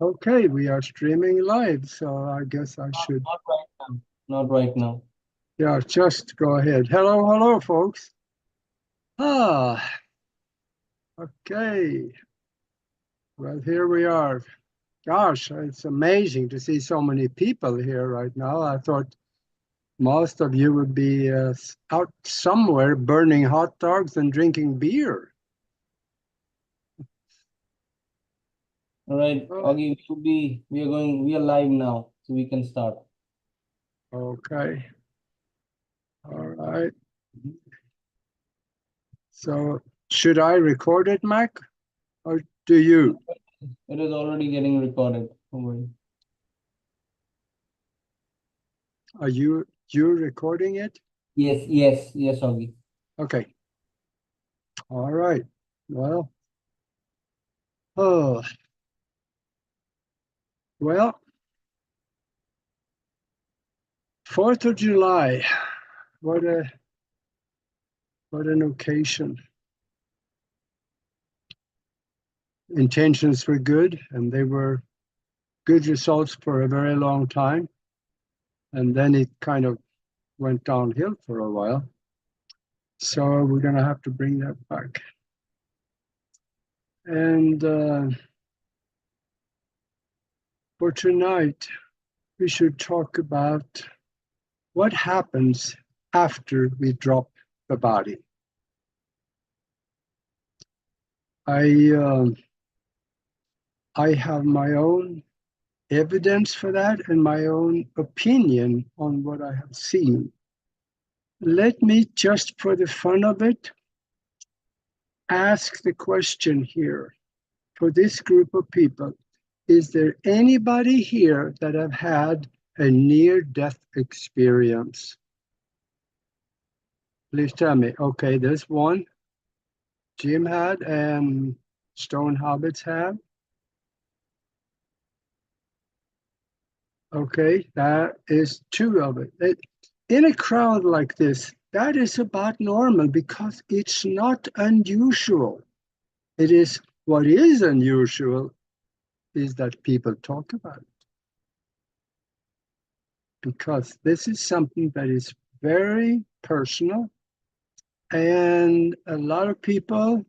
Okay, we are streaming live, so I guess I should, Not right now. Not right now. yeah, just go ahead. Hello, hello, folks. Ah, okay. Well, here we are. Gosh, it's amazing to see so many people here right now. I thought most of you would be out somewhere burning hot dogs and drinking beer. All right, Oh, Augie, we are live now, so we can start. okay. All right. So, should I record it, Mac, or do you? It is already getting recorded. Don't worry. Are you recording it? Yes, yes, yes, Augie. Okay. All right. Well, oh, well, 4th of July. What a what an occasion. Intentions were good, and they were good results for a very long time. And then it kind of went downhill for a while. So we're going to have to bring that back. And for tonight, we should talk about what happens after we drop the body. I I have my own evidence for that and my own opinion on what I have seen. Let me, just for the fun of it, ask the question here for this group of people. Is there anybody here that have had a near-death experience? Please tell me. Okay, there's one. Jim had and Stone Hobbits have. Okay, that is two of it. In a crowd like this, that is about normal because it's not unusual. It is what is unusual is that people talk about it. Because this is something that is very personal, and a lot of people,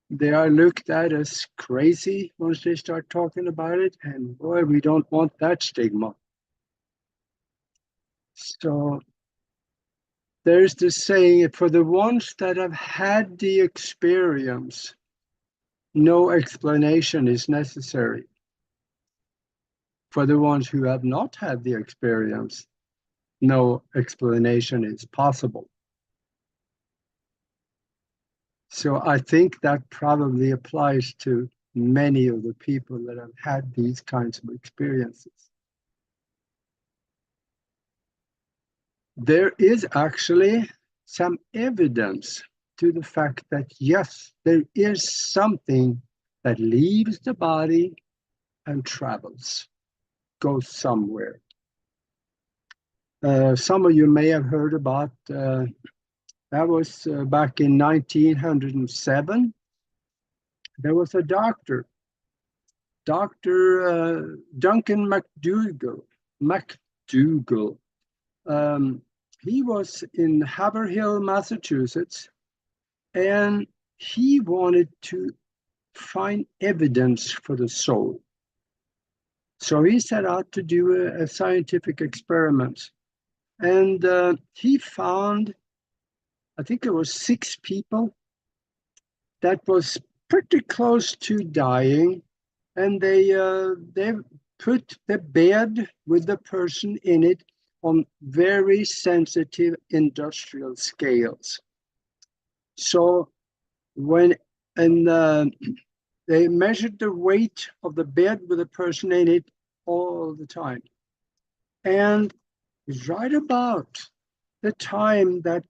they are looked at as crazy once they start talking about it, and boy, we don't want that stigma. So there's this saying, for the ones that have had the experience, no explanation is necessary. For the ones who have not had the experience, no explanation is possible. So I think that probably applies to many of the people that have had these kinds of experiences. There is actually some evidence to the fact that, yes, there is something that leaves the body and travels, goes somewhere. Some of you may have heard about that was back in 1907. There was a doctor, Dr. Duncan McDougall. Um, he was in Haverhill, Massachusetts, and he wanted to find evidence for the soul. So he set out to do a scientific experiment. And he found, I think it was 6 people that was pretty close to dying. And they put the bed with the person in it on very sensitive industrial scales. So when and they measured the weight of the bed with the person in it all the time. And right about the time that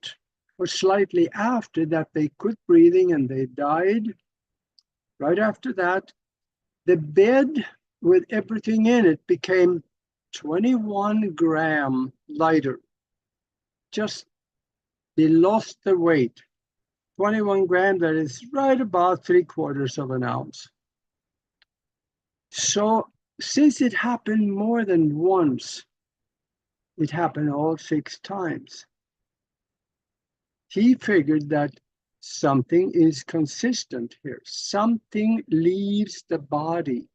was slightly after that they quit breathing and they died, right after that, the bed with everything in it became 21 gram lighter. Just they lost the weight. 21 gram, that is right about 3/4 of an ounce. So since it happened more than once, it happened all 6 times. He figured that something is consistent here. Something leaves the body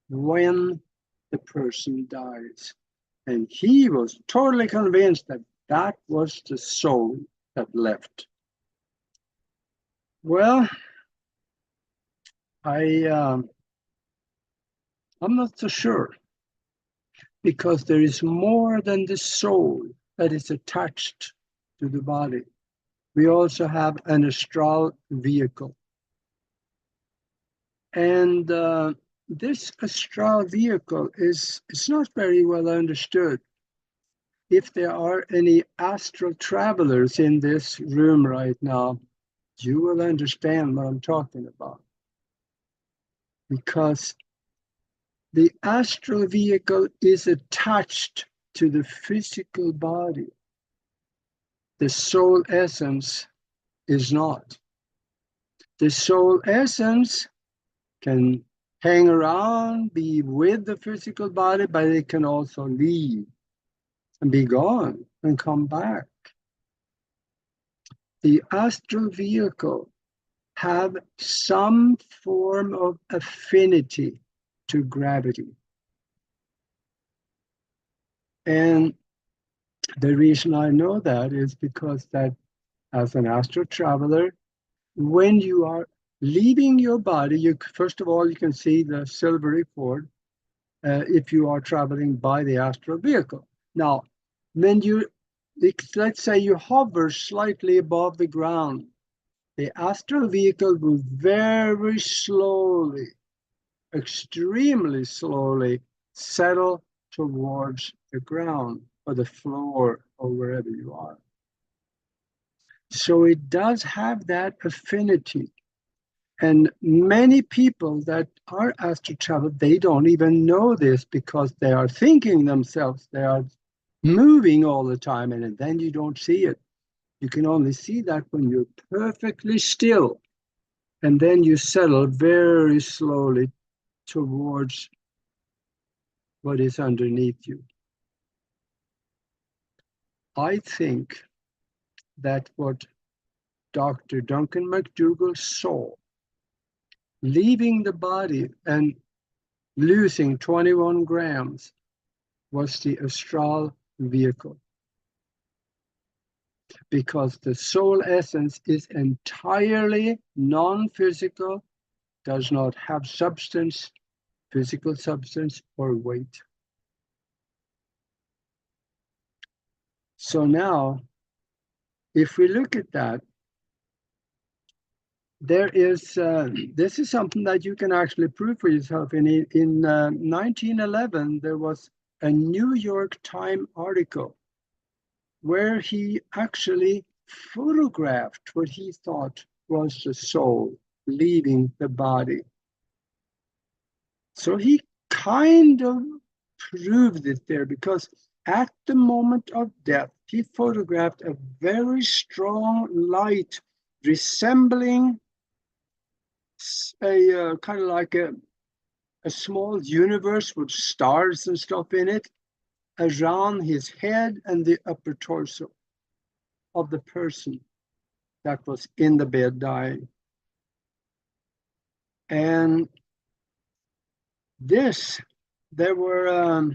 when the person dies. And he was totally convinced that that was the soul that left. Well, I'm not so sure, because there is more than the soul that is attached to the body. We also have an astral vehicle. And this astral vehicle is not very well understood. If there are any astral travelers in this room right now, you will understand what I'm talking about. Because the astral vehicle is attached to the physical body. The soul essence is not. The soul essence can hang around, be with the physical body, but it can also leave and be gone and come back. The astral vehicle have some form of affinity to gravity. And the reason I know that is because that as an astral traveler, when you are leaving your body, you first of all, you can see the silvery cord if you are traveling by the astral vehicle. Now, when let's say you hover slightly above the ground, the astral vehicle will very slowly, extremely slowly, settle towards the ground or the floor or wherever you are. So it does have that affinity. And many people that are astral travel, they don't even know this because they are thinking themselves, they are moving all the time, and then you don't see it. You can only see that when you're perfectly still, and then you settle very slowly towards what is underneath you. I think that what Dr. Duncan McDougall saw, leaving the body and losing 21 grams, was the astral vehicle. Because the soul essence is entirely non-physical, does not have substance, physical substance, or weight. So now, if we look at that, there is, this is something that you can actually prove for yourself. In 1911, there was a New York Times article where he actually photographed what he thought was the soul leaving the body. So he kind of proved it there, because at the moment of death, he photographed a very strong light resembling a kind of like a small universe with stars and stuff in it around his head and the upper torso of the person that was in the bed dying. And this, there were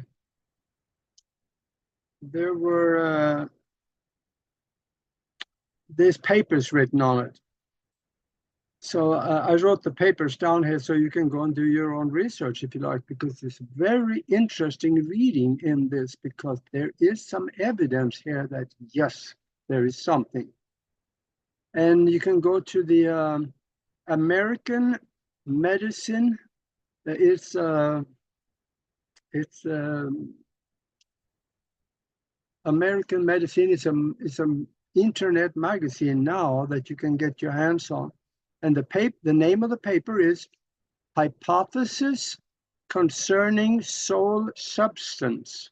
these papers written on it. So I wrote the papers down here so you can go and do your own research if you like, because it's very interesting reading in this, because there is some evidence here that yes, there is something. And you can go to the American medicine. It's American medicine is an internet magazine now that you can get your hands on. And the name of the paper is Hypothesis Concerning Soul Substance.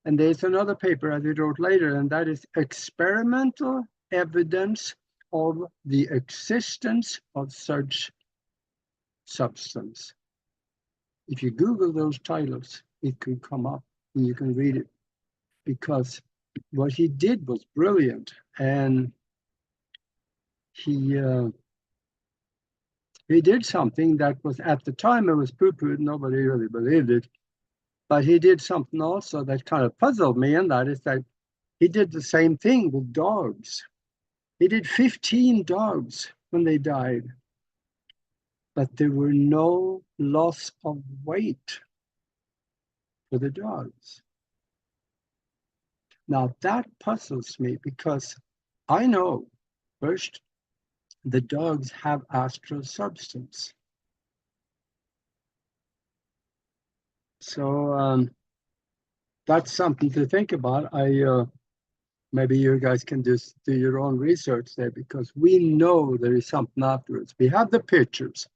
And there's another paper I wrote later, and that is Experimental Evidence of the Existence of Such Substance. If you Google those titles, it could come up and you can read it, because what he did was brilliant. And he did something that was, at the time, it was poo-pooed, nobody really believed it. But he did something also that kind of puzzled me, and that is that he did the same thing with dogs. He did 15 dogs when they died, but there were no loss of weight for the dogs. Now that puzzles me, because I know, first, the dogs have astral substance. So that's something to think about. Maybe you guys can just do your own research there, because we know there is something afterwards. We have the pictures,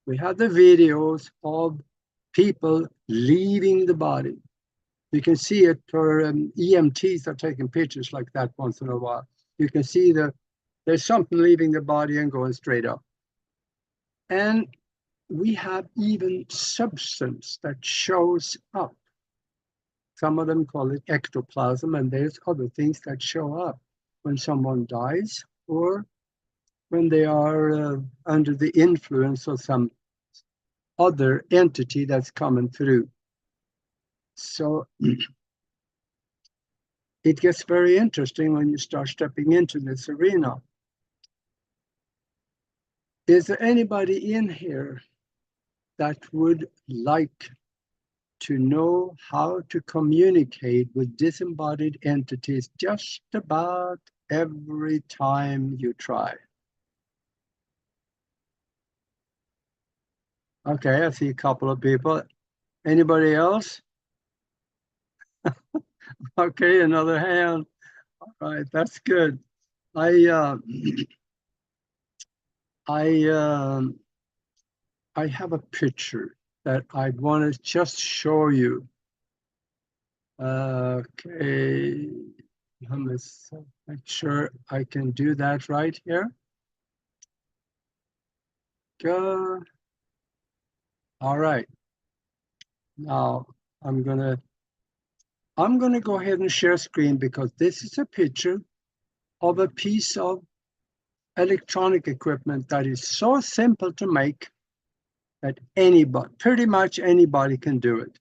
we have the videos of people leaving the body. You can see it for EMTs are taking pictures like that once in a while. You can see there's something leaving the body and going straight up. And we have even substance that shows up. Some of them call it ectoplasm, and there's other things that show up when someone dies, or when they are under the influence of some other entity that's coming through. So it gets very interesting when you start stepping into this arena. Is there anybody in here that would like to know how to communicate with disembodied entities just about every time you try? Okay, I see a couple of people. Anybody else? Okay, another hand. All right, that's good. I have a picture that I want to just show you. Okay, let me make sure I can do that right here. Go. All right. Now I'm gonna go ahead and share screen, because this is a picture of a piece of electronic equipment that is so simple to make that anybody, pretty much anybody, can do it.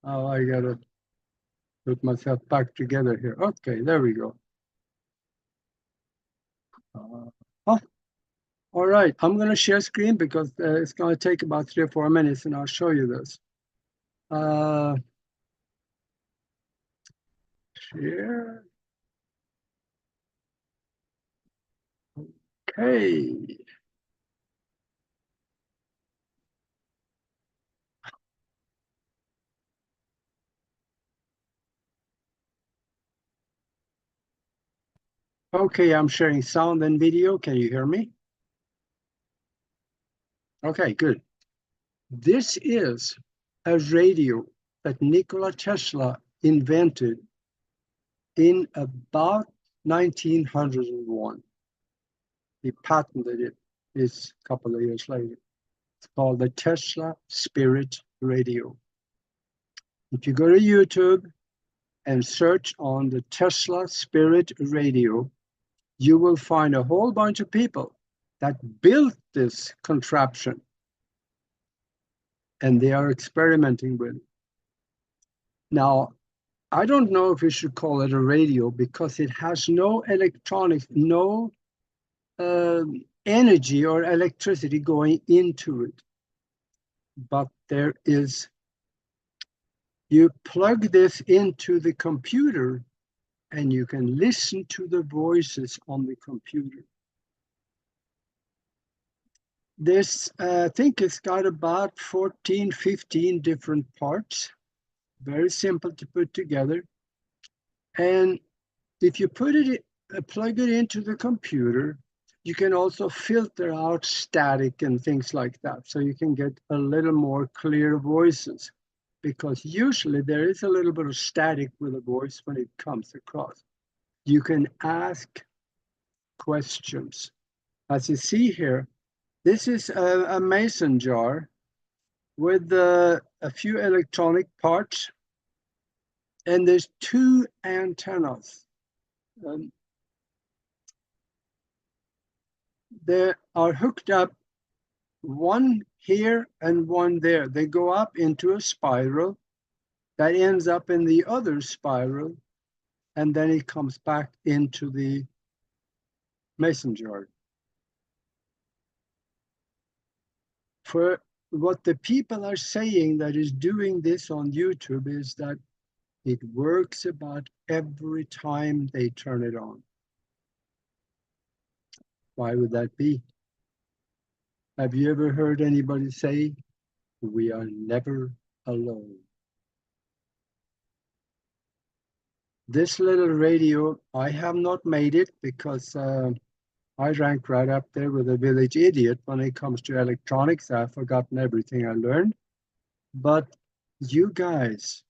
Oh, I gotta put myself back together here. Okay, there we go. Oh, all right, I'm gonna share screen, because it's gonna take about 3 or 4 minutes, and I'll show you this. Share. Okay. Okay, I'm sharing sound and video. Can you hear me? Okay, good. This is a radio that Nikola Tesla invented in about 1901. He patented it this couple of years later. It's called the Tesla Spirit Radio. If you go to YouTube and search on the Tesla Spirit Radio, you will find a whole bunch of people that built this contraption, and they are experimenting with it. Now, I don't know if we should call it a radio, because it has no electronics, no energy or electricity going into it. But there is, you plug this into the computer and you can listen to the voices on the computer. This, I think it's got about 14, 15 different parts. Very simple to put together. And if you plug it into the computer, you can also filter out static and things like that. So you can get a little more clear voices, because usually there is a little bit of static with a voice when it comes across. You can ask questions As you see here, this is a mason jar with a few electronic parts, and there's two antennas. They are hooked up, one here and one there. They go up into a spiral that ends up in the other spiral, and then it comes back into the mason jar. For what the people are saying that is doing this on YouTube is that it works about every time they turn it on. Why would that be? Have you ever heard anybody say, we are never alone? This little radio, I have not made it because I rank right up there with a village idiot when it comes to electronics. I've forgotten everything I learned. But you guys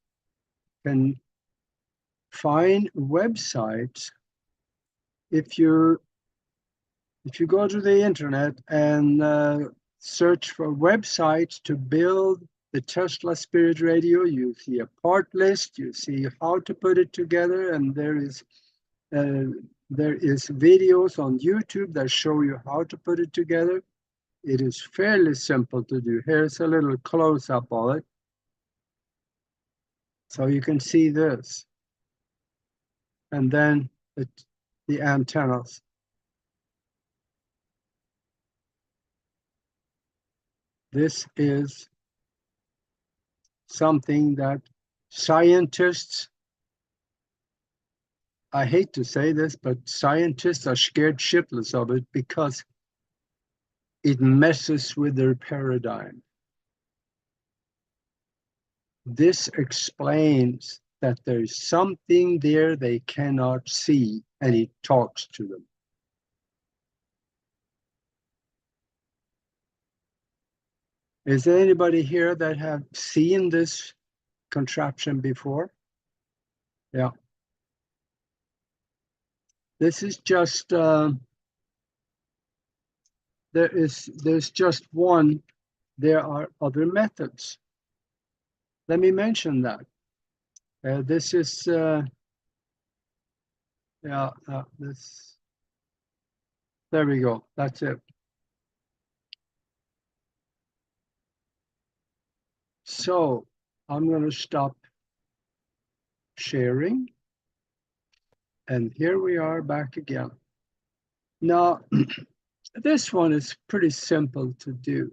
can find websites. If you go to the internet and search for websites to build the Tesla Spirit Radio, you see a part list, you see how to put it together, and there is videos on YouTube that show you how to put it together. It is fairly simple to do. Here's a little close-up of it. So you can see this. And then the antennas. This is something that scientists, I hate to say this, but scientists are scared shitless of it because it messes with their paradigm. This explains that there's something there they cannot see, and it talks to them. Is there anybody here that have seen this contraption before? Yeah. This is just, there's just one. There are other methods. Let me mention that. This is, this, there we go, that's it. So I'm going to stop sharing. And here we are back again. Now, this one is pretty simple to do.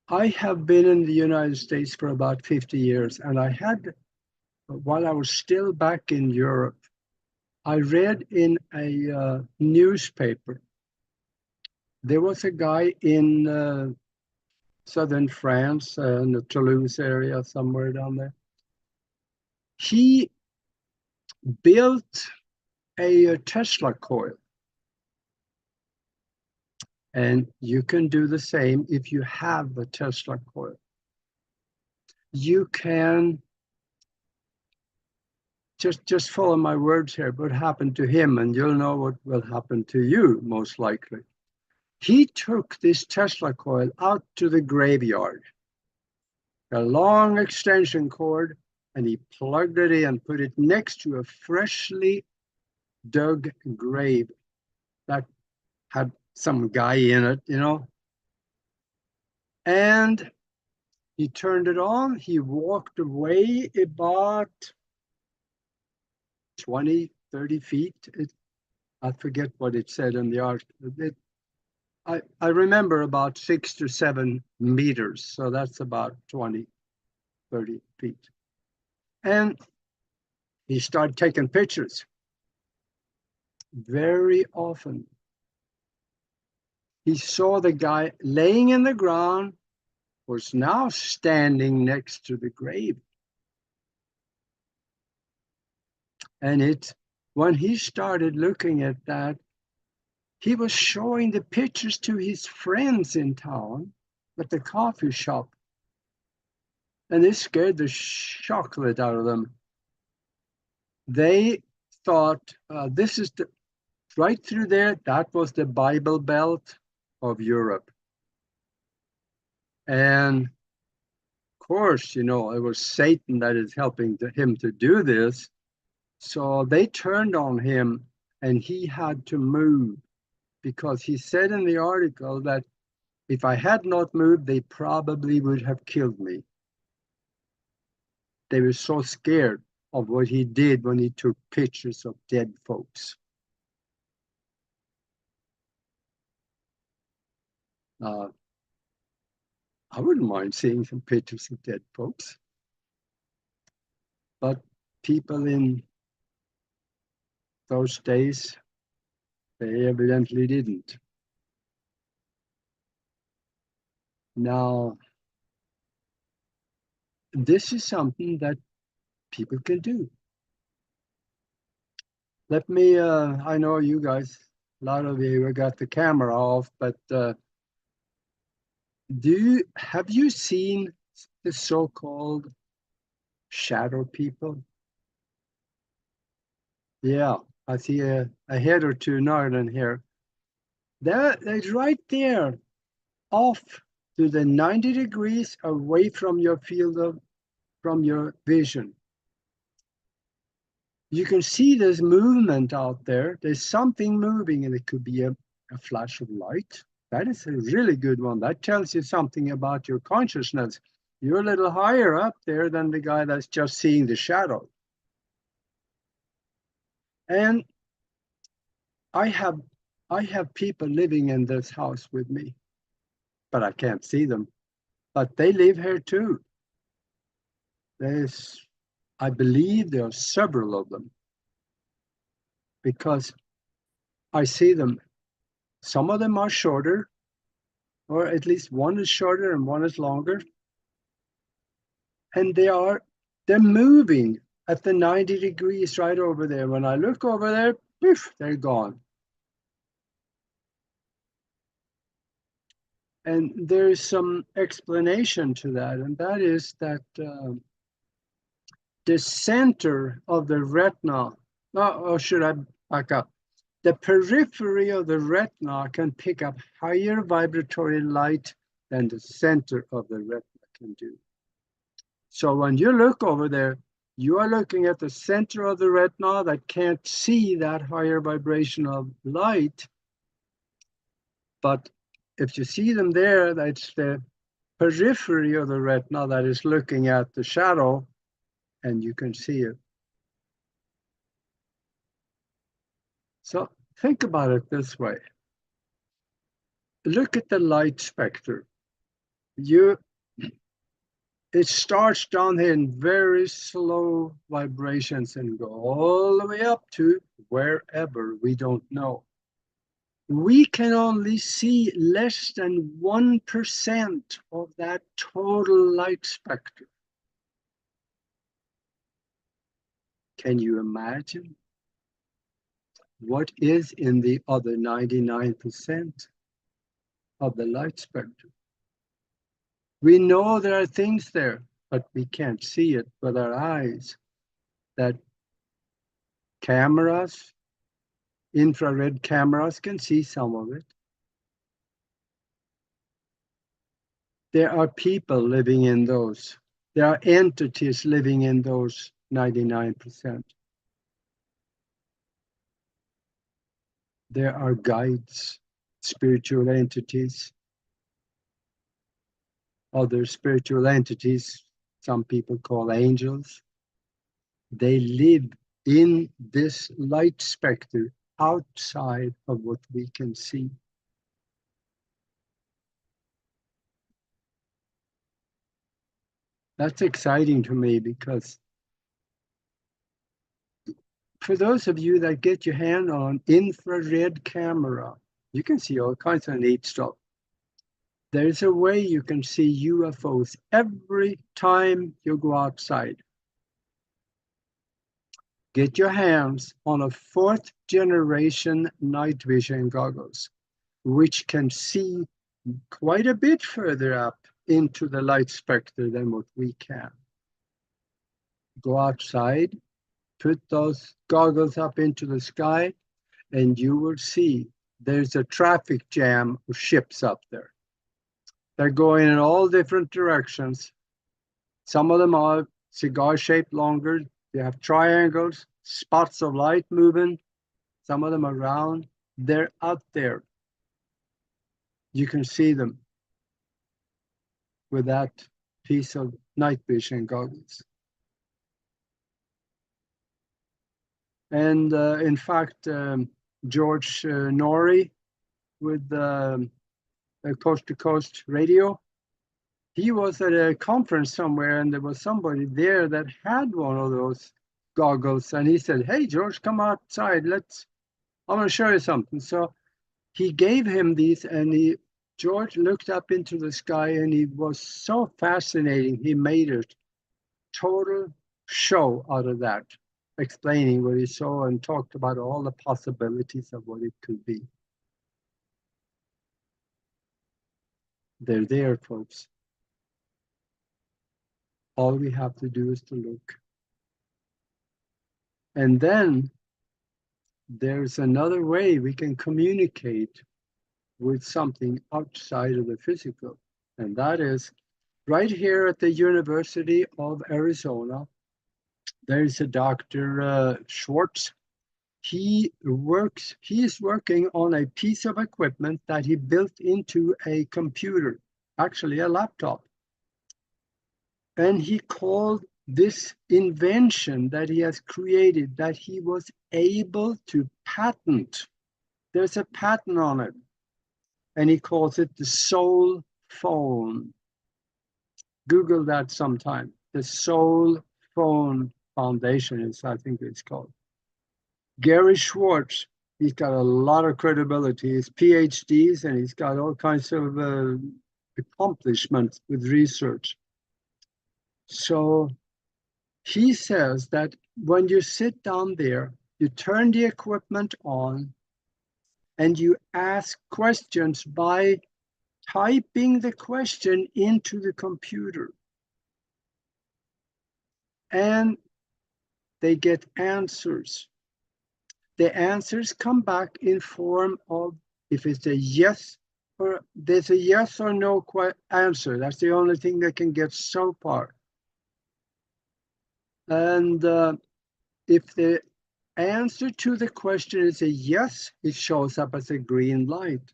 I have been in the United States for about 50 years, and I had, while I was still back in Europe, I read in a newspaper, there was a guy in southern France, in the Toulouse area, somewhere down there. He built a Tesla coil. And you can do the same if you have a Tesla coil. You can just follow my words here. What happened to him, and you'll know what will happen to you, most likely. He took this Tesla coil out to the graveyard, a long extension cord, and he plugged it in, put it next to a freshly dug grave that had some guy in it, you know. And he turned it on. He walked away about 20, 30 feet. I forget what it said in the article. I remember about 6 to 7 meters. So that's about 20, 30 feet. And he started taking pictures. Very often, he saw the guy laying in the ground, was now standing next to the grave. And when he started looking at that, he was showing the pictures to his friends in town at the coffee shop. And this scared the chocolate out of them. They thought, this is right through there, that was the Bible Belt of Europe. And of course, it was Satan that is helping him to do this. So they turned on him and he had to move, because he said in the article that if I had not moved, they probably would have killed me. They were so scared of what he did when he took pictures of dead folks. I wouldn't mind seeing some pictures of dead folks. But people in those days, they evidently didn't. Now, this is something that people can do. Let me, I know you guys, a lot of you got the camera off, but have you seen the so-called shadow people? Yeah, I see a head or two nodding here. That's right there, off to the 90 degrees away from your from your vision. You can see there's movement out there. There's something moving, and it could be a flash of light. That is a really good one. That tells you something about your consciousness. You're a little higher up there than the guy that's just seeing the shadow. And I have people living in this house with me, but I can't see them. But they live here too. I believe there are several of them, because I see them. Some of them are shorter, or at least one is shorter and one is longer. And they're moving at the 90 degrees right over there. When I look over there, poof, they're gone. And there's some explanation to that, and that is that the center of the retina, or should I back up? The periphery of the retina can pick up higher vibratory light than the center of the retina can do. So when you look over there, you are looking at the center of the retina that can't see that higher vibrational light. But if you see them there, that's the periphery of the retina that is looking at the shadow, and you can see it. So think about it this way. Look at the light spectrum. It starts down here in very slow vibrations and go all the way up to wherever we don't know. We can only see less than 1% of that total light spectrum. Can you imagine what is in the other 99% of the light spectrum? We know there are things there, but we can't see it with our eyes. That cameras, infrared cameras, can see some of it. There are people living in those. There are entities living in those 99%. There are guides, spiritual entities, other spiritual entities, some people call angels. They live in this light spectrum outside of what we can see. That's exciting to me, because for those of you that get your hand on infrared camera, you can see all kinds of neat stuff. There's a way you can see UFOs every time you go outside. Get your hands on a 4th generation night vision goggles, which can see quite a bit further up into the light spectrum than what we can. Go outside, put those goggles up into the sky, and you will see there's a traffic jam of ships up there. They're going in all different directions. Some of them are cigar-shaped longer. They have triangles, spots of light moving. Some of them are round. They're out there. You can see them with that piece of night vision goggles. And in fact, George Norrie with Coast to Coast Radio, he was at a conference somewhere and there was somebody there that had one of those goggles. And he said, "Hey, George, come outside. I'm going to show you something." So he gave him these, and George looked up into the sky, and he was so fascinating. He made a total show out of that, explaining what he saw and talked about all the possibilities of what it could be. They're there, folks. All we have to do is to look. And then there's another way we can communicate with something outside of the physical. And that is right here at the University of Arizona. There's a Dr. Schwartz. He is working on a piece of equipment that he built into a computer, actually a laptop. And he called this invention that he has created, that he was able to patent. There's a patent on it. And he calls it the soul phone. Google that sometime. The Soul Phone Foundation is, I think it's called. Gary Schwartz, he's got a lot of credibility. He's PhDs and he's got all kinds of accomplishments with research. So he says that when you sit down there, you turn the equipment on and you ask questions by typing the question into the computer. And they get answers. The answers come back in form of, if it's a yes, or there's a yes or no answer. That's the only thing they can get so far. And if the answer to the question is a yes, it shows up as a green light.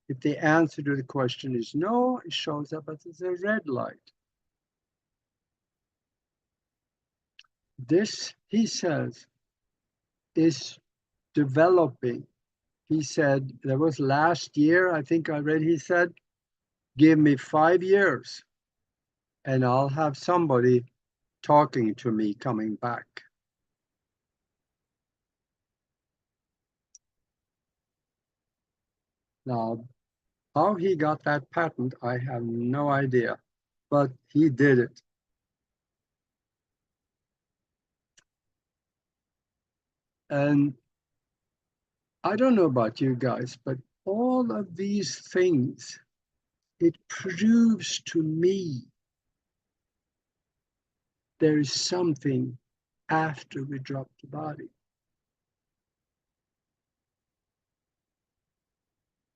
If the answer to the question is no, it shows up as a red light. This, he says, is developing. He said, that was last year, I think I read, he said, give me 5 years and I'll have somebody talking to me coming back. Now, how he got that patent, I have no idea, but he did it. And I don't know about you guys, but all of these things, it proves to me there is something after we drop the body.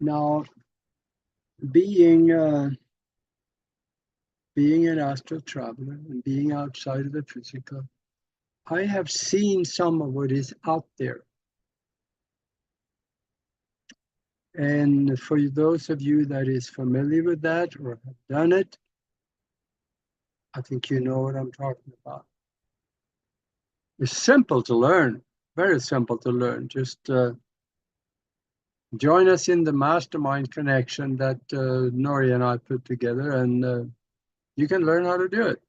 Now, being an astral traveler and being outside of the physical, I have seen some of what is out there. And for those of you that is familiar with that or have done it, I think you know what I'm talking about. It's simple to learn, very simple to learn. Just join us in the mastermind connection that Nori and I put together, and you can learn how to do it.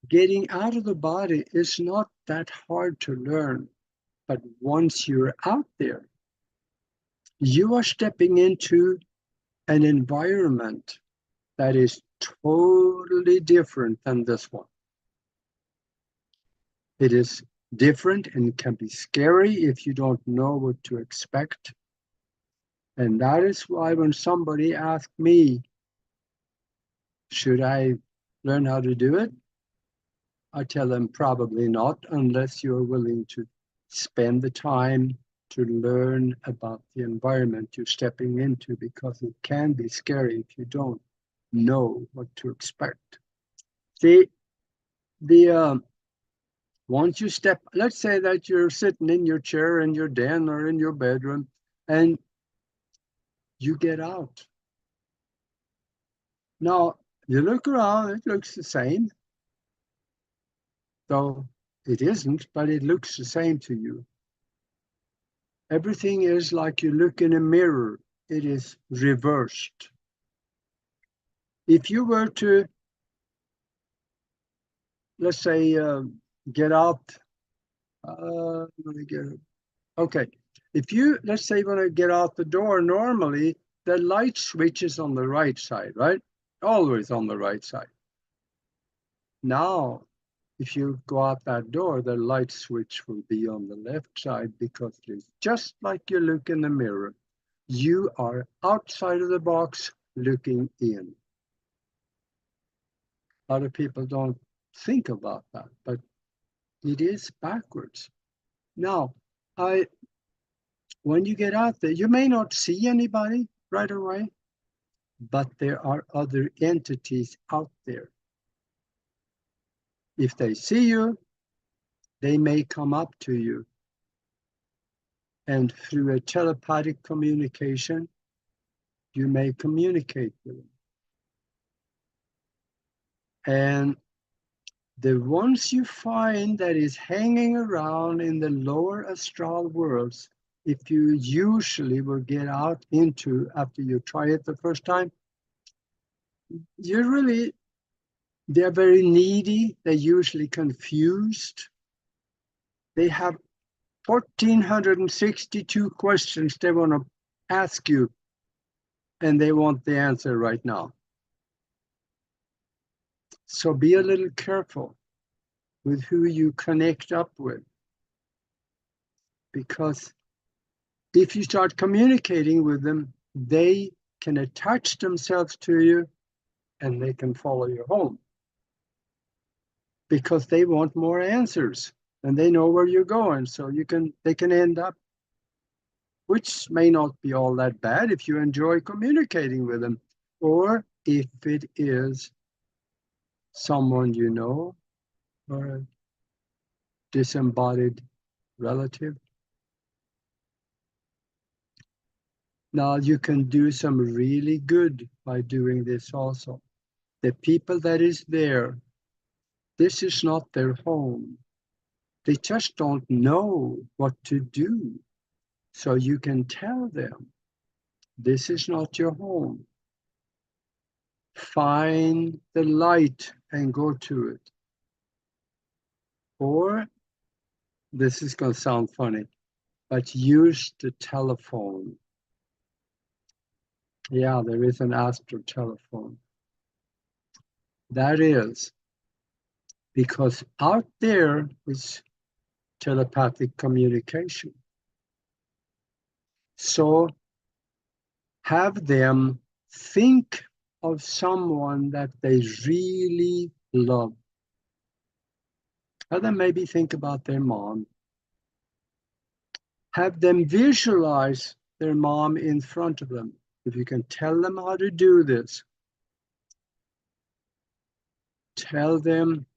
Getting out of the body is not that hard to learn, but once you're out there, you are stepping into an environment that is totally different than this one. It is different and can be scary if you don't know what to expect. And that is why when somebody asks me, should I learn how to do it? I tell them probably not, unless you're willing to spend the time to learn about the environment you're stepping into, because it can be scary if you don't know what to expect. See, once you step, let's say that you're sitting in your chair in your den or in your bedroom, and you get out. Now, you look around, it looks the same. Though it isn't, but it looks the same to you. Everything is like you look in a mirror. It is reversed. If you were to, let's say, get out, let me get it. Okay. If you, let's say, want to get out the door, normally the light switch is on the right side, right? Always on the right side. Now, if you go out that door, the light switch will be on the left side, because it's just like you look in the mirror. You are outside of the box looking in. A lot of people don't think about that, but it is backwards. Now, when you get out there, you may not see anybody right away, but there are other entities out there. If they see you, they may come up to you, and through a telepathic communication, you may communicate with them. And the ones you find that is hanging around in the lower astral worlds, if you usually will get out into after you try it the first time, they're very needy, they're usually confused. They have 1,462 questions they want to ask you, and they want the answer right now. So be a little careful with who you connect up with, because if you start communicating with them, they can attach themselves to you and they can follow you home, because they want more answers and they know where you're going. So they can end up, which may not be all that bad if you enjoy communicating with them, or if it is someone you know, or a disembodied relative. Now you can do some really good by doing this also. The people that is there, this is not their home. They just don't know what to do. So you can tell them, this is not your home. Find the light and go to it. Or, this is going to sound funny, but use the telephone. Yeah, there is an astral telephone. That is because out there is telepathic communication. So have them think of someone that they really love. Have them maybe think about their mom. Have them visualize their mom in front of them. If you can tell them how to do this, tell them,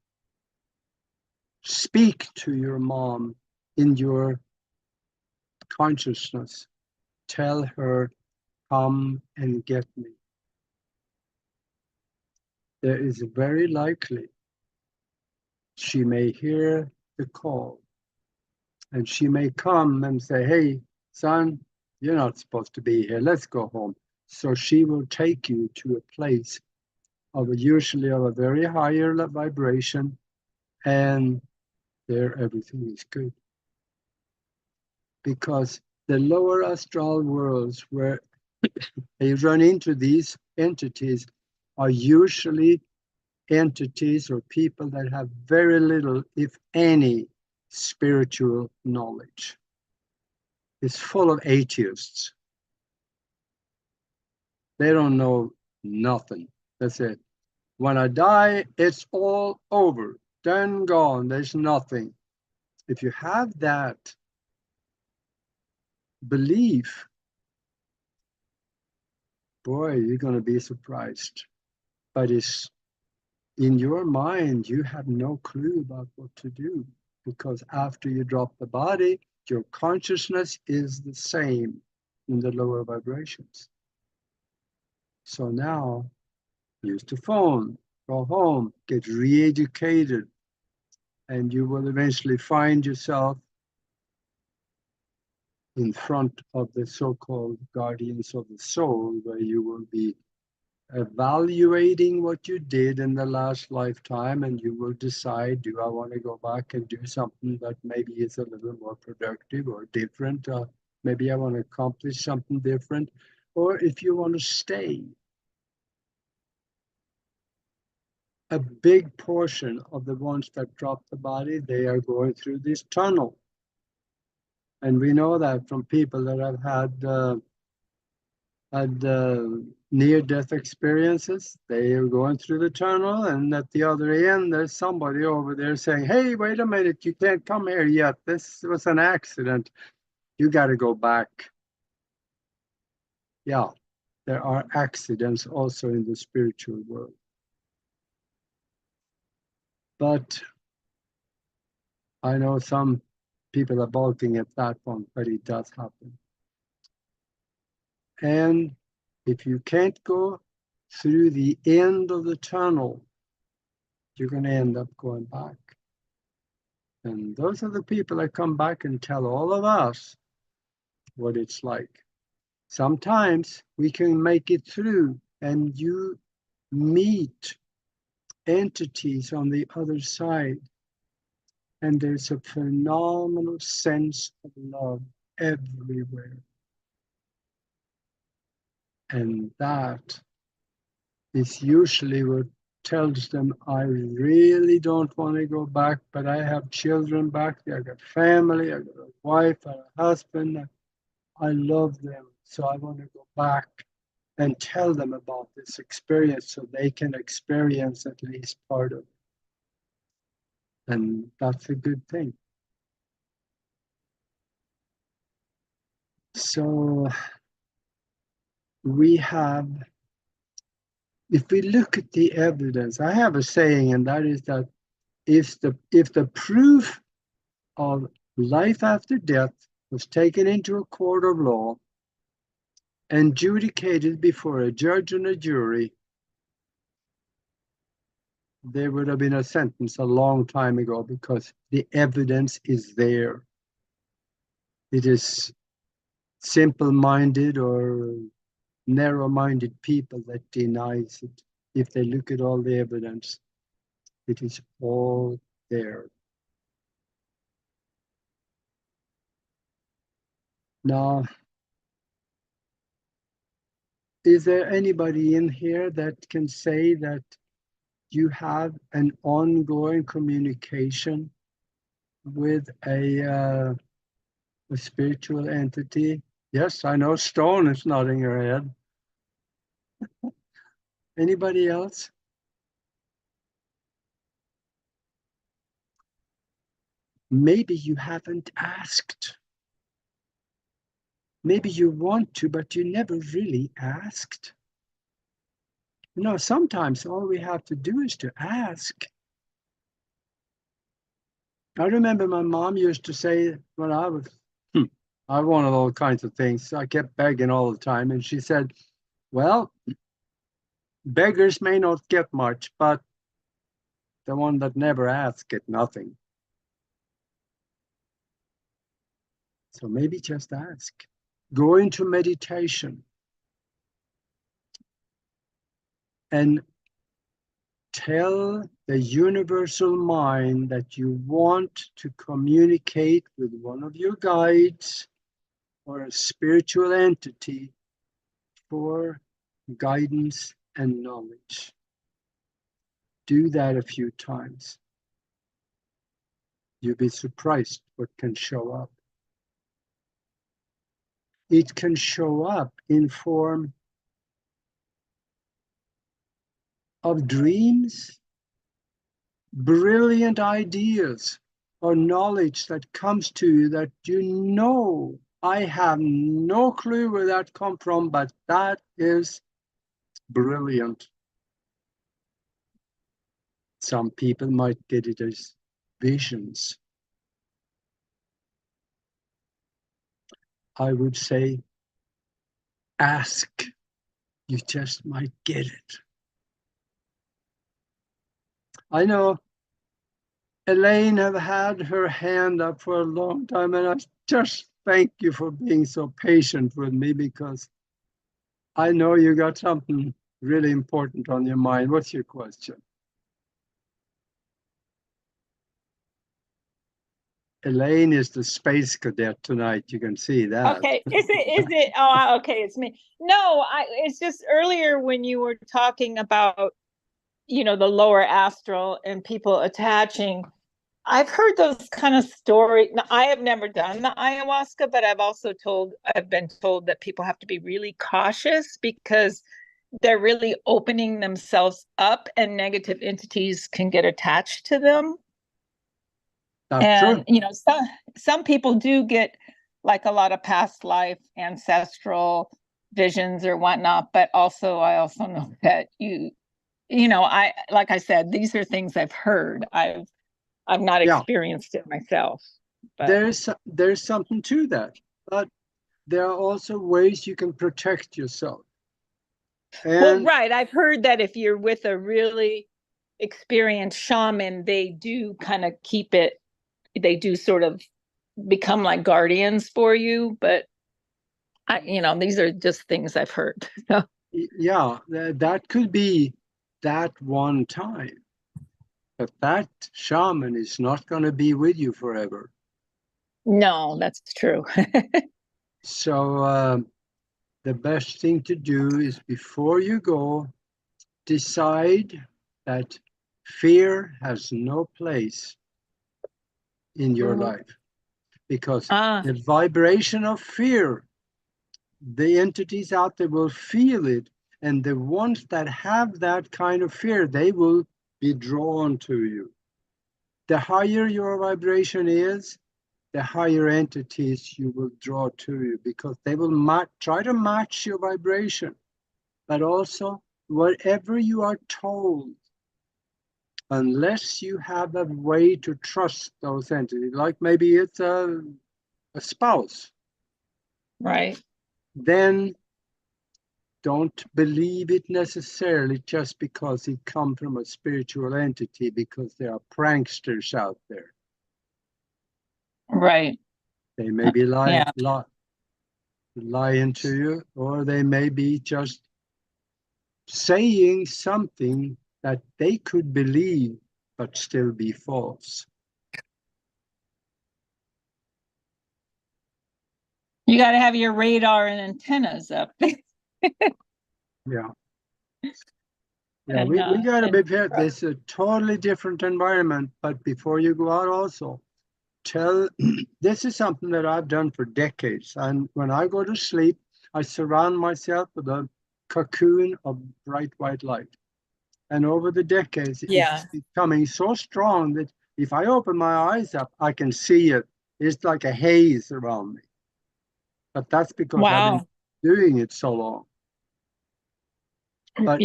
speak to your mom in your consciousness. Tell her, come and get me. There is very likely she may hear the call, and she may come and say, hey, son, you're not supposed to be here. Let's go home. So she will take you to a place usually of a very higher vibration, and there everything is good. Because the lower astral worlds where they run into these entities are usually entities or people that have very little, if any, spiritual knowledge. It's full of atheists. They don't know nothing. That's it. When I die, it's all over. Done, gone. There's nothing. If you have that belief, boy, you're going to be surprised. But it's in your mind, you have no clue about what to do, because after you drop the body, your consciousness is the same in the lower vibrations. So now, use the phone, go home, get re-educated, and you will eventually find yourself in front of the so-called guardians of the soul, where you will be evaluating what you did in the last lifetime, and you will decide, do I want to go back and do something that maybe is a little more productive or different? Maybe I want to accomplish something different, or if you want to stay. A big portion of the ones that drop the body, they are going through this tunnel. And we know that from people that have had near-death experiences. They are going through the tunnel, and at the other end, there's somebody over there saying, hey, wait a minute, you can't come here yet. This was an accident. You got to go back. Yeah, there are accidents also in the spiritual world. But I know some people are balking at that one, but it does happen. And if you can't go through the end of the tunnel, you're going to end up going back. And those are the people that come back and tell all of us what it's like. Sometimes we can make it through, and you meet entities on the other side, and there's a phenomenal sense of love everywhere. And that is usually what tells them, I really don't want to go back, but I have children back there, I got family, I got a wife, I got a husband, I love them, so I want to go back and tell them about this experience so they can experience at least part of it. And that's a good thing. So we have, if we look at the evidence, I have a saying, and that is that if the proof of life after death was taken into a court of law and adjudicated before a judge and a jury, there would have been a sentence a long time ago, because the evidence is there. It is simple-minded or narrow-minded people that denies it. If they look at all the evidence, it is all there. Now, is there anybody in here that can say that you have an ongoing communication with a spiritual entity? Yes, I know Stone is nodding her head. Anybody else? Maybe you haven't asked. Maybe you want to, but you never really asked. You know, sometimes all we have to do is to ask. I remember my mom used to say when I wanted all kinds of things. I kept begging all the time. And she said, well, beggars may not get much, but the one that never asks get nothing. So maybe just ask. Go into meditation and tell the universal mind that you want to communicate with one of your guides or a spiritual entity for guidance and knowledge. Do that a few times. You'll be surprised what can show up. It can show up in form of dreams, brilliant ideas, or knowledge that comes to you that you know I have no clue where that come from, but that is brilliant. Some people might get it as visions. I would say, ask. You just might get it. I know Elaine have had her hand up for a long time, and I just thank you for being so patient with me, because I know you got something really important on your mind. What's your question? Elaine is the space cadet tonight. You can see that. Okay. Is it? Oh, okay. It's me. No, it's just earlier when you were talking about, the lower astral and people attaching. I've heard those kind of stories. I have never done the ayahuasca, but I've been told that people have to be really cautious because they're really opening themselves up and negative entities can get attached to them. That's true. And some people do get like a lot of past life ancestral visions or whatnot, but I also know that I like I said, these are things I've heard. I've not experienced it myself. But there's something to that, but there are also ways you can protect yourself. Well, right. I've heard that if you're with a really experienced shaman, they do kind of keep it. They do sort of become like guardians for you. But these are just things I've heard. So. Yeah, that could be that one time, but that shaman is not going to be with you forever. No, that's true. So the best thing to do is, before you go, decide that fear has no place in your life, because the vibration of fear, the entities out there will feel it, and the ones that have that kind of fear, they will be drawn to you. The higher your vibration is, the higher entities you will draw to you, because they will try to match your vibration. But also, whatever you are told, unless you have a way to trust those entities, like maybe it's a spouse, right? Then don't believe it necessarily just because it comes from a spiritual entity, because there are pranksters out there. Right. They may be lying to you, or they may be just saying something that they could believe but still be false. You got to have your radar and antennas up. Yeah. Yeah, we got to be prepared. This is a totally different environment. But before you go out, also this is something that I've done for decades. And when I go to sleep, I surround myself with a cocoon of bright white light. And over the decades, it's becoming so strong that if I open my eyes up, I can see it. It's like a haze around me. But that's because I've been doing it so long. But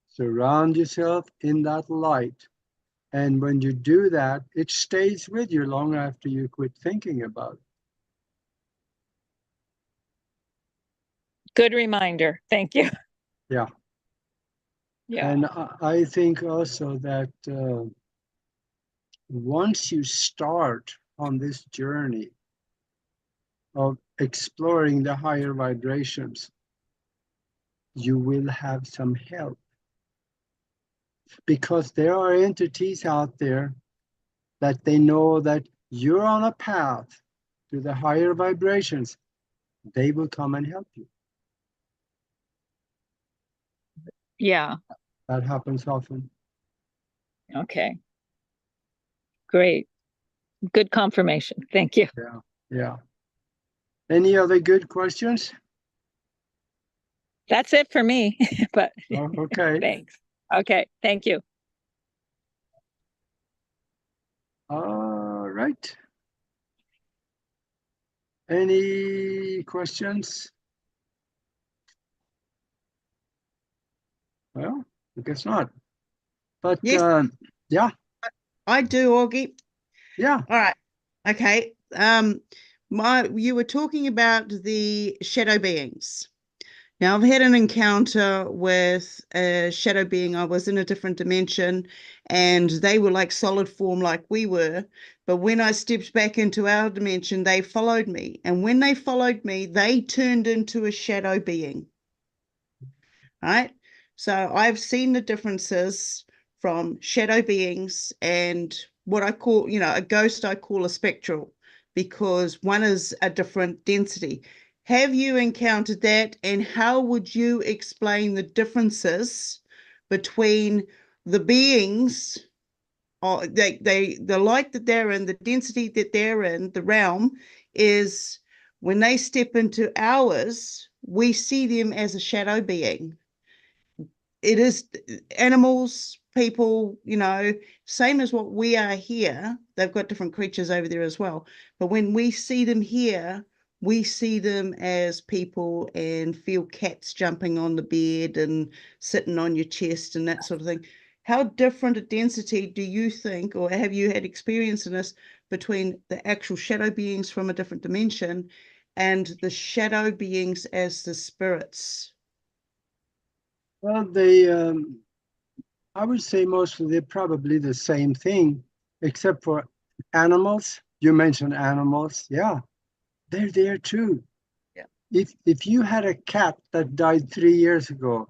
surround yourself in that light. And when you do that, it stays with you long after you quit thinking about it. Good reminder. Thank you. Yeah. Yeah. And I think also that once you start on this journey of exploring the higher vibrations, you will have some help. Because there are entities out there that they know that you're on a path to the higher vibrations. They will come and help you. Yeah. That happens often. Okay. Great. Good confirmation. Thank you. Yeah. Yeah. Any other good questions? That's it for me. But okay. Thanks. Okay. Thank you. All right. Any questions? Well, I guess not. But Yes. yeah, I do, Augie. yeah. All right. Okay. You were talking about the shadow beings. Now, I've had an encounter with a shadow being. I was in a different dimension and they were like solid form like we were. But when I stepped back into our dimension, they followed me. And when they followed me, they turned into a shadow being. Right? So I've seen the differences from shadow beings and what I call, a ghost I call a spectral, because one is a different density. Have you encountered that, and how would you explain the differences between the beings, or the light that they're in, the density that they're in, the realm is when they step into ours, we see them as a shadow being. It is animals, people, same as what we are here. They've got different creatures over there as well. But when we see them here, we see them as people and feel cats jumping on the bed and sitting on your chest and that sort of thing. How different a density do you think, or have you had experience in this, between the actual shadow beings from a different dimension and the shadow beings as the spirits? Well, I would say mostly they're probably the same thing, except for animals. You mentioned animals. Yeah, they're there too. Yeah. If you had a cat that died 3 years ago,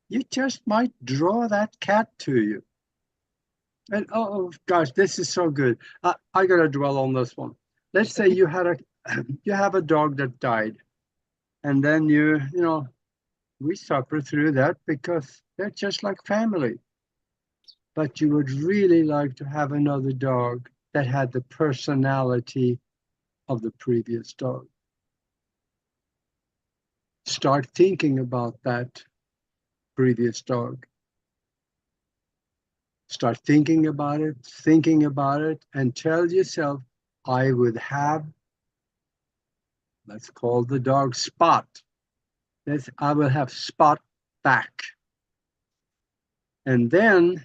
you just might draw that cat to you. And oh gosh, this is so good. I gotta dwell on this one. Let's say you have a dog that died, and then we suffer through that because they're just like family. But you would really like to have another dog that had the personality of the previous dog. Start thinking about that previous dog. Start thinking about it, and tell yourself, I would have, let's call the dog Spot. I will have Spot back. And then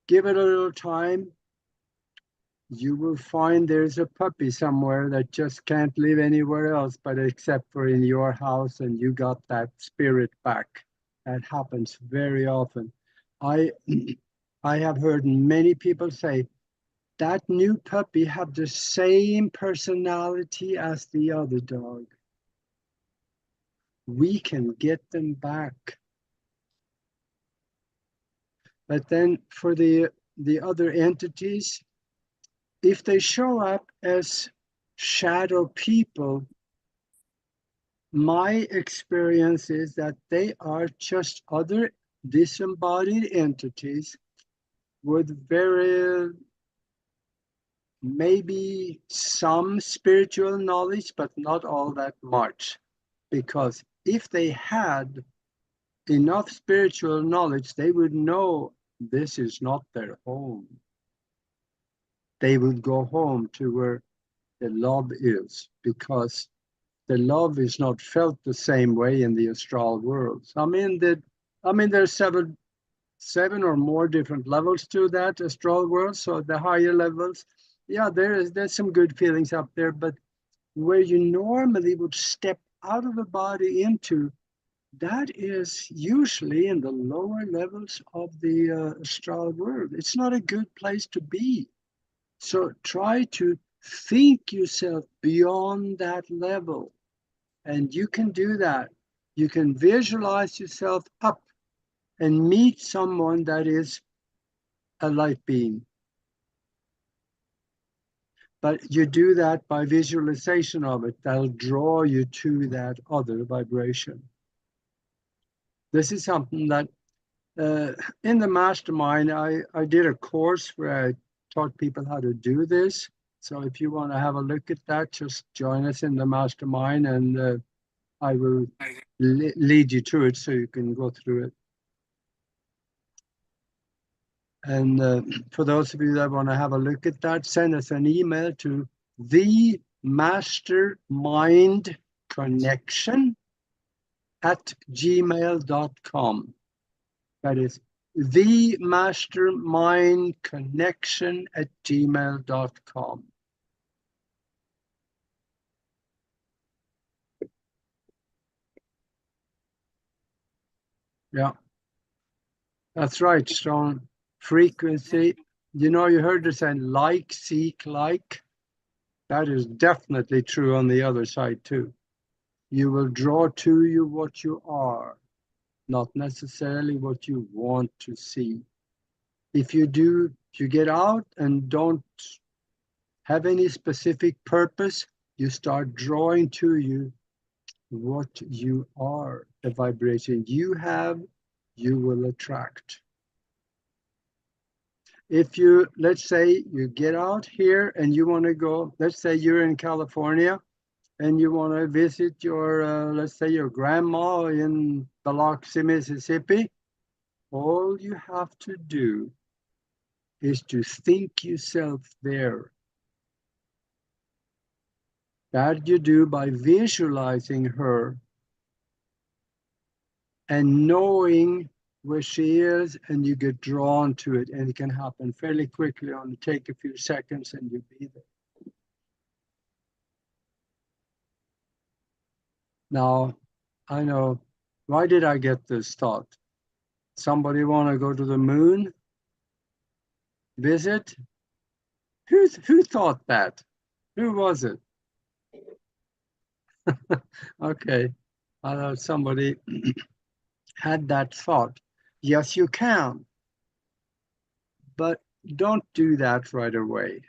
give it a little time. You will find there's a puppy somewhere that just can't live anywhere else but except for in your house, and you got that spirit back. That happens very often. I I have heard many people say that new puppy have the same personality as the other dog. We can get them back. But then for the other entities, if they show up as shadow people, my experience is that they are just other disembodied entities with maybe some spiritual knowledge, but not all that much. Because if they had enough spiritual knowledge, they would know this is not their home. They would go home to where the love is, because the love is not felt the same way in the astral worlds. There's seven or more different levels to that astral world. So the higher levels, yeah, there's some good feelings up there, but where you normally would step out of the body into, that is usually in the lower levels of the astral world. It's not a good place to be. So try to think yourself beyond that level. And you can do that. You can visualize yourself up and meet someone that is a light being. But you do that by visualization of it. That'll draw you to that other vibration. This is something that in the mastermind, I did a course where I taught people how to do this. So if you want to have a look at that, just join us in the mastermind, and I will lead you to it so you can go through it. And for those of you that want to have a look at that, send us an email to themastermindconnection@gmail.com. That is themastermindconnection@gmail.com. Yeah, that's right, strong frequency. You know, you heard the saying like, seek, like. That is definitely true on the other side too. You will draw to you what you are, not necessarily what you want to see. If you do, you get out and don't have any specific purpose, you start drawing to you what you are, the vibration you have, you will attract. If you, let's say you get out here and you want to go, let's say you're in California and you want to visit your, let's say your grandma in Biloxi, Mississippi, all you have to do is to think yourself there. That you do by visualizing her and knowing where she is, and you get drawn to it, and it can happen fairly quickly. Only take a few seconds and you'll be there. Now, I know, why did I get this thought? Somebody want to go to the moon? Visit? Who thought that? Who was it? Okay, I thought somebody had that thought. Yes, you can, but don't do that right away.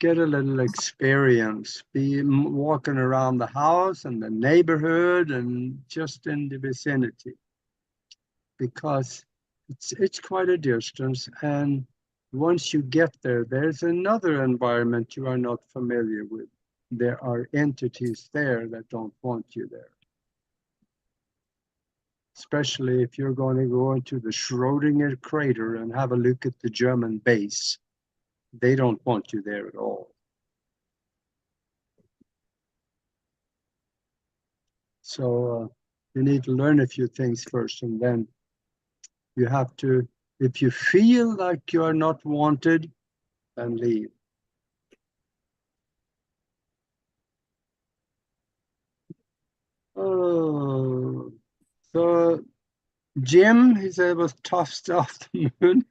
Get a little experience. Be walking around the house and the neighborhood and just in the vicinity, because it's quite a distance. And once you get there, there's another environment you are not familiar with. There are entities there that don't want you there. Especially if you're going to go into the Schrodinger crater and have a look at the German base. They don't want you there at all. So you need to learn a few things first, and then you have to, if you feel like you are not wanted, then leave. Oh, so Jim, he said it was tough stuff, the moon.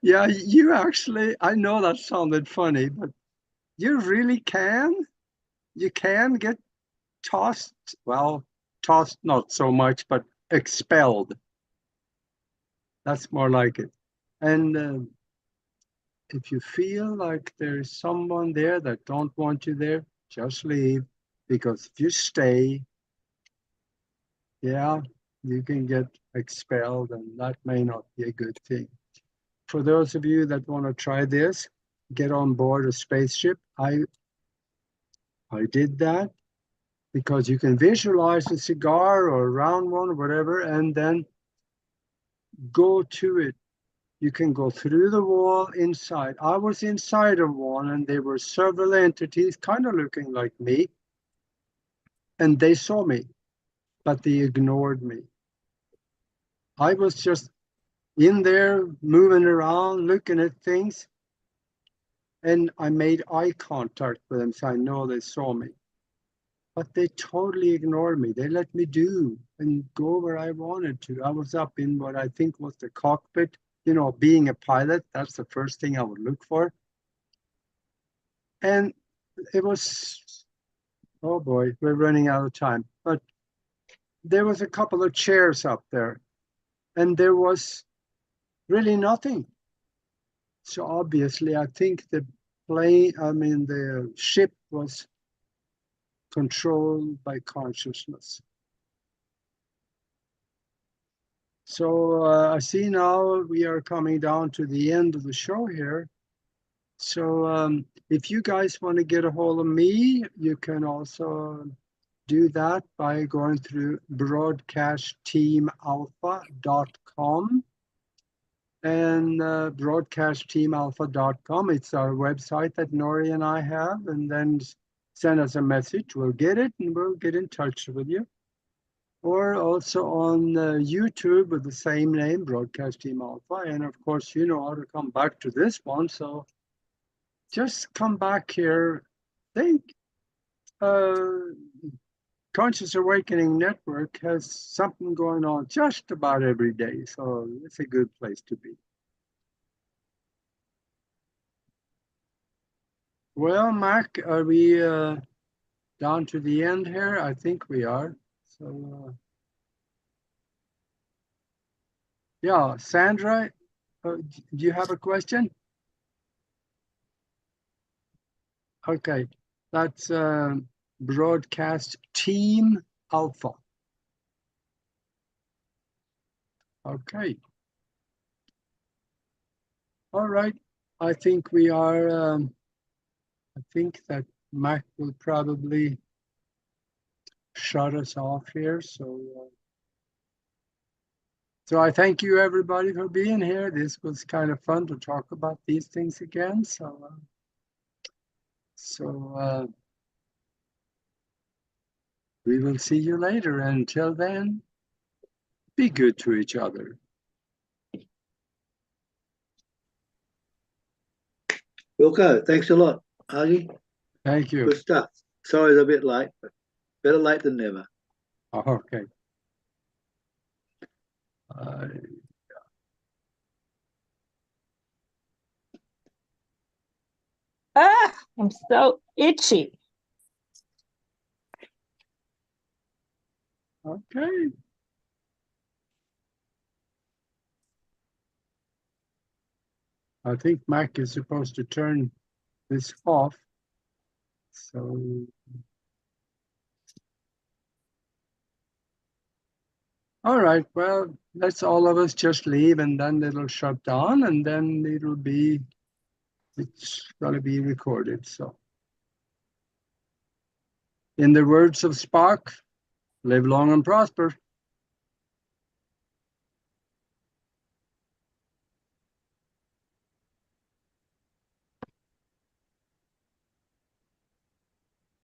Yeah, you actually, I know that sounded funny, but you really can. You can get tossed, well, tossed not so much, but expelled. That's more like it. And if you feel like there's someone there that don't want you there, just leave. Because if you stay, yeah, you can get expelled, and that may not be a good thing. For those of you that want to try this, get on board a spaceship. I did that because you can visualize a cigar or a round one or whatever, and then go to it. You can go through the wall inside. I was inside of one, and there were several entities kind of looking like me, and they saw me, but they ignored me. I was just in there moving around, looking at things, and I made eye contact with them, so I know they saw me. But they totally ignored me. They let me do and go where I wanted to. I was up in what I think was the cockpit. You know, being a pilot, that's the first thing I would look for. And it was, oh boy, we're running out of time. But there was a couple of chairs up there, and there was really nothing. So obviously, I think the ship was controlled by consciousness. So I see now we are coming down to the end of the show here. So if you guys want to get a hold of me, you can also do that by going through broadcastteamalpha.com. and broadcastteamalpha.com. It's our website that Nori and I have, and then send us a message. We'll get it and we'll get in touch with you. Or also on YouTube with the same name, Broadcast Team Alpha. And of course, you know how to come back to this one. So just come back here. Think Conscious Awakening Network has something going on just about every day. So it's a good place to be. Well, Mac, are we down to the end here? I think we are. So, yeah, Sandra, do you have a question? Okay, that's Broadcast Team Alpha. Okay. All right. I think we are, I think that Mac will probably shut us off here. So I thank you everybody for being here. This was kind of fun to talk about these things again. So we will see you later. Until then, be good to each other. Wilco, thanks a lot. Aage, Thank you. good stuff. Sorry it's a bit late, but better late than never. Okay. Ah, I'm so itchy. Okay. I think Mac is supposed to turn this off. So all right, well, let's all of us just leave and then it'll shut down and then it's gonna be recorded. So in the words of Spock, live long and prosper.